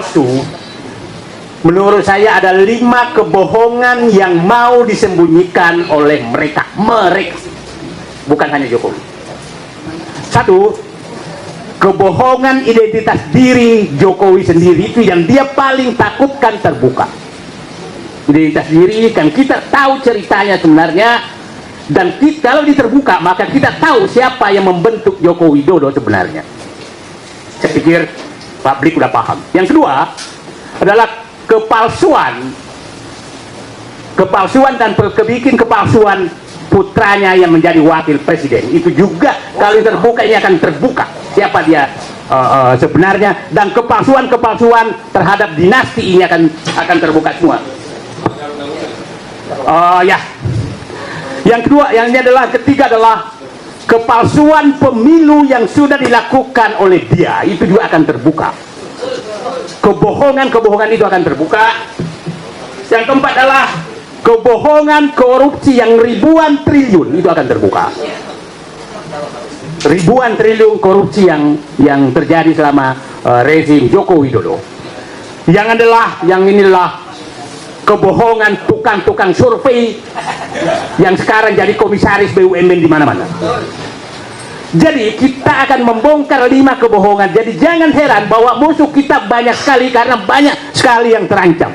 palsu, menurut saya ada 5 kebohongan yang mau disembunyikan oleh mereka, bukan hanya Jokowi. 1, kebohongan identitas diri Jokowi sendiri, itu yang dia paling takutkan terbuka. Identitas diri kan kita tahu ceritanya sebenarnya, dan kalau diterbuka maka kita tahu siapa yang membentuk Joko Widodo sebenarnya. Saya pikir publik udah paham. Yang kedua adalah kepalsuan dan bikin kepalsuan putranya yang menjadi wakil presiden. Itu juga kalau terbuka ini akan terbuka siapa dia sebenarnya, dan kepalsuan terhadap dinasti ini akan terbuka semua. Ya. Yang kedua, ketiga adalah kepalsuan pemilu yang sudah dilakukan oleh dia, itu juga akan terbuka. Kebohongan itu akan terbuka. Yang keempat adalah kebohongan korupsi yang ribuan triliun, itu akan terbuka. Ribuan triliun korupsi yang terjadi selama rezim Joko Widodo. Yang inilah kebohongan tukang survei yang sekarang jadi komisaris BUMN di mana-mana. Jadi kita akan membongkar 5 kebohongan. Jadi jangan heran bahwa musuh kita banyak sekali, karena banyak sekali yang terancam.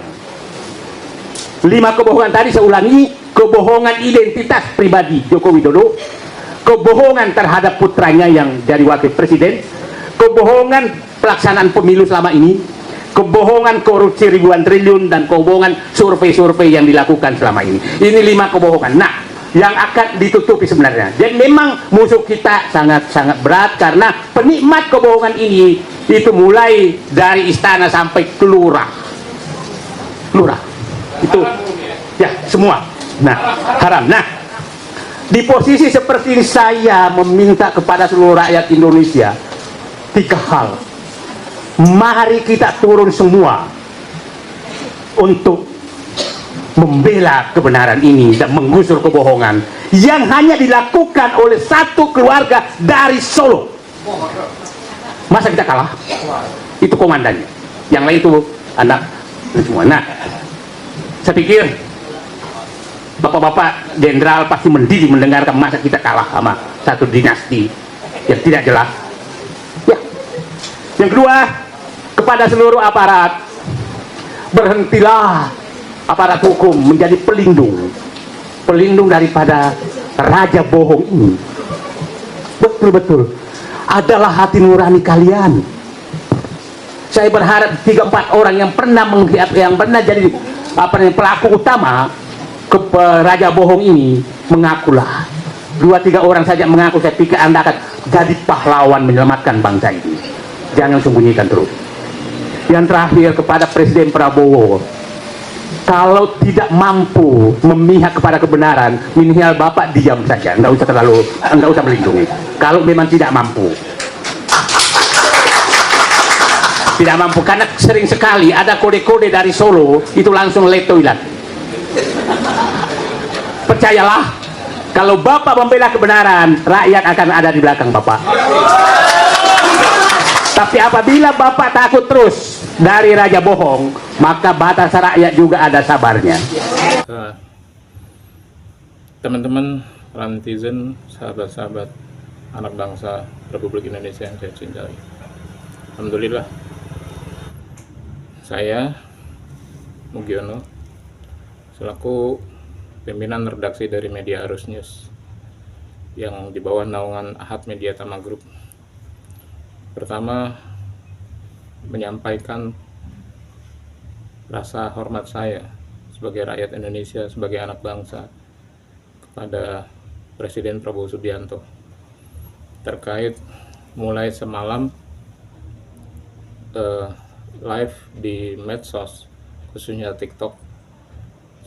5 kebohongan tadi saya ulangi: kebohongan identitas pribadi Joko Widodo, kebohongan terhadap putranya yang jadi wakil presiden, kebohongan pelaksanaan pemilu selama ini, kebohongan korupsi ribuan triliun, dan kebohongan survei-survei yang dilakukan selama ini. Ini 5 kebohongan. Nah, yang akan ditutupi sebenarnya. Jadi memang musuh kita sangat berat, karena penikmat kebohongan ini itu mulai dari istana sampai ke lurah. Itu ya semua. Nah, haram. Nah, di posisi seperti ini saya meminta kepada seluruh rakyat Indonesia 3 hal. Mari kita turun semua untuk membela kebenaran ini dan menggusur kebohongan yang hanya dilakukan oleh satu keluarga dari Solo. Masa kita kalah? Itu komandannya, yang lain itu anak semua. Nah, saya pikir bapak-bapak jenderal pasti mendidih mendengarkan, masa kita kalah sama satu dinasti yang tidak jelas. Ya. Yang kedua, kepada seluruh aparat, berhentilah aparat hukum menjadi pelindung daripada raja bohong ini. Betul-betul adalah hati nurani kalian. Saya berharap 3-4 orang yang pernah jadi pelaku utama raja bohong ini mengakulah. 2-3 orang saja mengaku, saya pikir Anda akan jadi pahlawan menyelamatkan bangsa ini. Jangan sembunyikan terus. Yang terakhir, kepada Presiden Prabowo, kalau tidak mampu memihak kepada kebenaran, minimal Bapak diam saja, nggak usah melindungi. Kalau memang tidak mampu, karena sering sekali ada kode-kode dari Solo itu langsung letoilan. Percayalah, kalau Bapak membela kebenaran, rakyat akan ada di belakang Bapak. Tapi apabila Bapak takut terus dari raja bohong, maka batas rakyat juga ada sabarnya. Teman-teman, netizen, sahabat-sahabat anak bangsa Republik Indonesia yang saya cintai, alhamdulillah, saya Mugiono selaku pimpinan redaksi dari Media Arus News yang di bawah naungan Ahad Media Tama Group, pertama menyampaikan rasa hormat saya sebagai rakyat Indonesia, sebagai anak bangsa, kepada Presiden Prabowo Subianto terkait mulai semalam live di medsos, khususnya TikTok,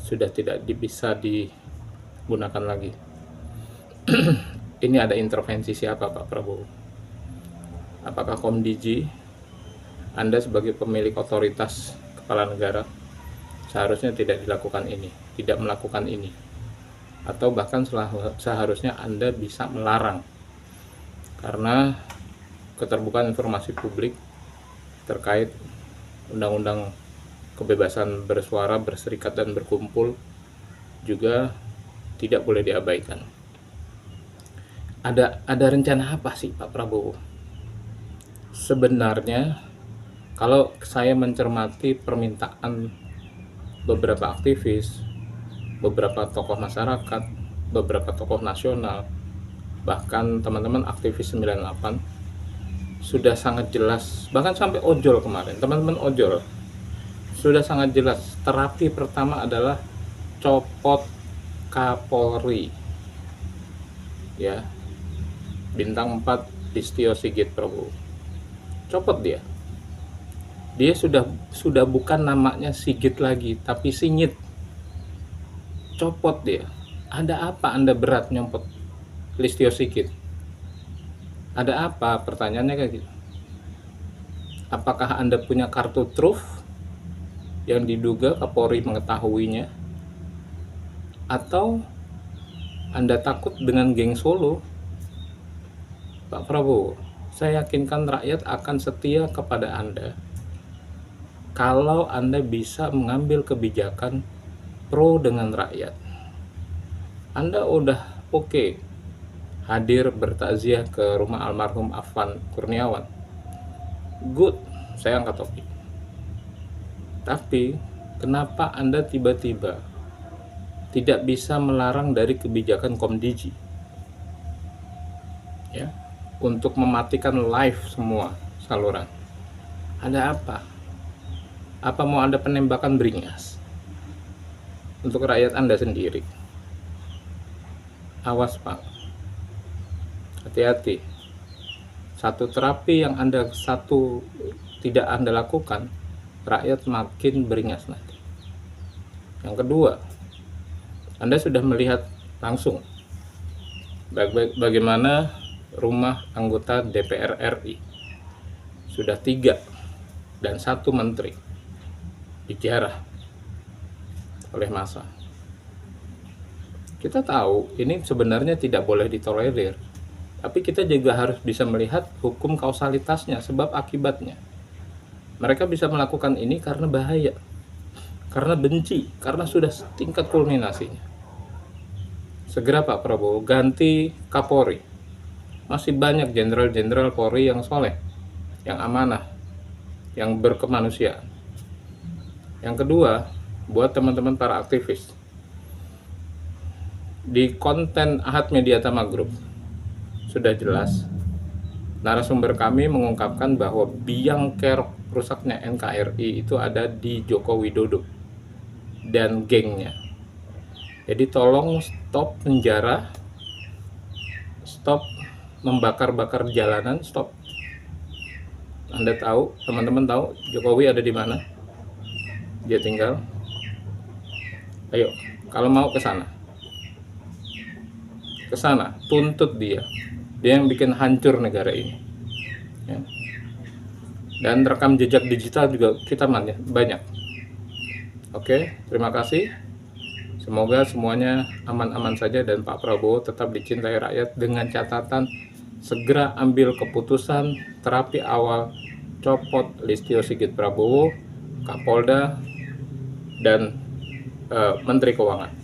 sudah tidak bisa digunakan lagi. Ini ada intervensi siapa, Pak Prabowo? Apakah Komdiji, Anda sebagai pemilik otoritas kepala negara, seharusnya tidak melakukan ini, atau bahkan seharusnya Anda bisa melarang, karena keterbukaan informasi publik terkait undang-undang kebebasan bersuara, berserikat, dan berkumpul juga tidak boleh diabaikan. Ada rencana apa sih Pak Prabowo? Sebenarnya kalau saya mencermati permintaan beberapa aktivis, beberapa tokoh masyarakat, beberapa tokoh nasional, bahkan teman-teman aktivis 98 sudah sangat jelas, bahkan sampai ojol kemarin, teman-teman ojol sudah sangat jelas. Terapi pertama adalah copot Kapolri, ya, bintang 4 Listio Sigit Prabowo, copot dia. Dia sudah bukan namanya Sigit lagi, tapi Singit. Copot dia. Ada apa Anda berat nyompot Listio Sigit? Ada apa? Pertanyaannya kayak gitu. Apakah Anda punya kartu truf yang diduga Kapolri mengetahuinya? Atau Anda takut dengan geng Solo? Pak Prabowo, saya yakinkan rakyat akan setia kepada Anda kalau Anda bisa mengambil kebijakan pro dengan rakyat. Anda udah oke hadir bertakziah ke rumah almarhum Afwan Kurniawan. Good, saya angkat topi. Tapi kenapa Anda tiba-tiba tidak bisa melarang dari kebijakan Komdiji, ya, untuk mematikan live semua saluran? Ada apa? Apa mau Anda penembakan beringas untuk rakyat Anda sendiri? Awas Pak, hati-hati. Satu terapi yang tidak Anda lakukan, rakyat makin beringas nanti. Yang kedua, Anda sudah melihat langsung bagaimana rumah anggota DPR RI sudah 3 dan 1 menteri dijarah oleh massa. Kita tahu ini sebenarnya tidak boleh ditolerir, tapi kita juga harus bisa melihat hukum kausalitasnya, sebab akibatnya. Mereka bisa melakukan ini karena bahaya, karena benci, karena sudah tingkat kulminasinya. Segera Pak Prabowo ganti Kapolri. Masih banyak jenderal-jenderal Polri yang soleh, yang amanah, yang berkemanusiaan. Yang kedua, buat teman-teman para aktivis, di konten Ahad Mediatama Group sudah jelas narasumber kami mengungkapkan bahwa biang kerok rusaknya NKRI itu ada di Joko Widodo dan gengnya. Jadi tolong stop penjara, stop membakar-bakar jalanan, stop. Anda tahu, teman-teman tahu Jokowi ada di mana? Dia tinggal. Ayo, kalau mau ke sana, tuntut dia. Dia yang bikin hancur negara ini, ya. Dan rekam jejak digital juga kita banyak. Oke, terima kasih. Semoga semuanya aman-aman saja dan Pak Prabowo tetap dicintai rakyat, dengan catatan segera ambil keputusan terapi awal, copot Listio Sigit Prabowo, Kapolda, dan Menteri Keuangan.